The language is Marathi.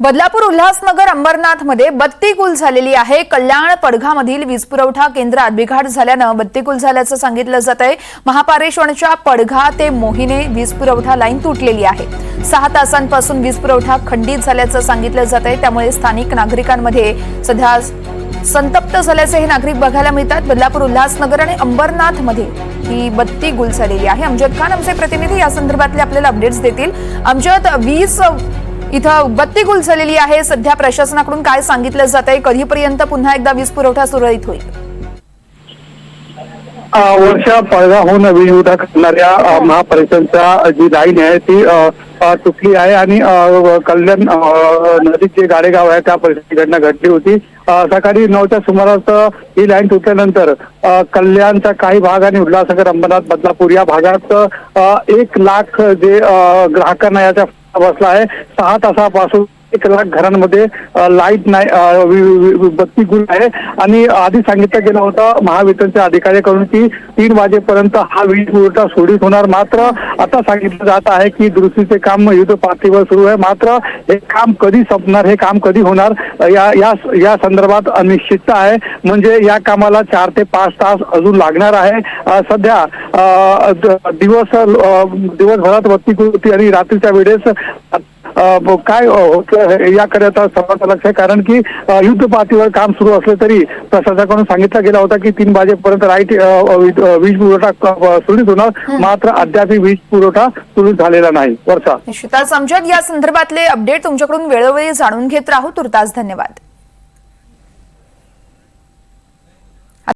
बदलापूर, उल्हासनगर, अंबरनाथ मध्ये बत्ती गुल झालेली आहे। कल्याण पडघामधील वीज पुरवठा केंद्रात बिघाड झाल्यानं बत्ती गुल झाल्याचं सांगितलं जातंय। महापारेषणच्या पडघा ते मोहिने वीज पुरवठा लाईन तुटलेली आहे। 6 तासांपासून वीज पुरवठा खंडित झाल्याचं सांगितलं जातंय। त्यामुळे स्थानिक नागरिकांमध्ये सध्या संतप्त झाल्याचे हे नागरिक बघायला मिळतात। बदलापूर, उल्हासनगर आणि अंबरनाथ मध्ये ही बत्ती गुल झालेली आहे। अमजद खान आमचे प्रतिनिधी या संदर्भातले आपल्याला अपडेट्स देतील। अमजद, वीज इथं बत्ती गुल झालेली आहे, सध्या प्रशासनाकडून काय सांगितलं जातंय? कधीपर्यंत पुन्हा एकदा वीज पुरवठा सुरळीत होईल? वर्षा पडघाहून वीज पुरवठा करणाऱ्या महापालिकेच्या जी लाईन आहे ती तुटली आहे आणि कल्याण नदीत जे गाडेगाव आहे त्या परिस्थिती घटना घडली होती। सकाळी 9च्या सुमारास ही लाईन तुटल्यानंतर कल्याणचा काही भाग आणि उल्हासनगर, अंबरनाथ, बदलापूर या भागात 1 लाख जे ग्राहकांना याचा बसला आहे। 6 तासापासून 1 लाख घरांमध्ये लाईट नाही, बत्ती गुल आहे आणि आधी सांगितलं गेलं होतं महावितरणच्या अधिकाऱ्याकडून की 3 वाजेपर्यंत हा वीज पुरवठा सुरळीत होणार। मात्र आता सांगितलं जात आहे की दुरुस्तीचे काम युद्ध पातळीवर सुरू आहे। मात्र हे काम कधी संपणार, हे काम कधी होणार या संदर्भात अनिश्चितता आहे। म्हणजे या कामाला 4 ते 5 तास अजून लागणार आहे। सध्या दिवसभरात बत्ती गुल होती आणि रात्रीच्या वेळेस काय याकडे आता सर्वांचं लक्ष आहे, कारण की युद्ध पातळीवर काम सुरू असले तरी प्रशासनाकडून सांगितलं गेलं होतं की 3 वाजेपर्यंत वीज पुरवठा सुरळीत होणार। मात्र अद्याप वीज पुरवठा सुरू झालेला नाही। वर्षा, निश्चितच अमजद, या संदर्भातले अपडेट तुमच्याकडून वेळोवेळी जाणून घेत राहू। तुर्तास धन्यवाद।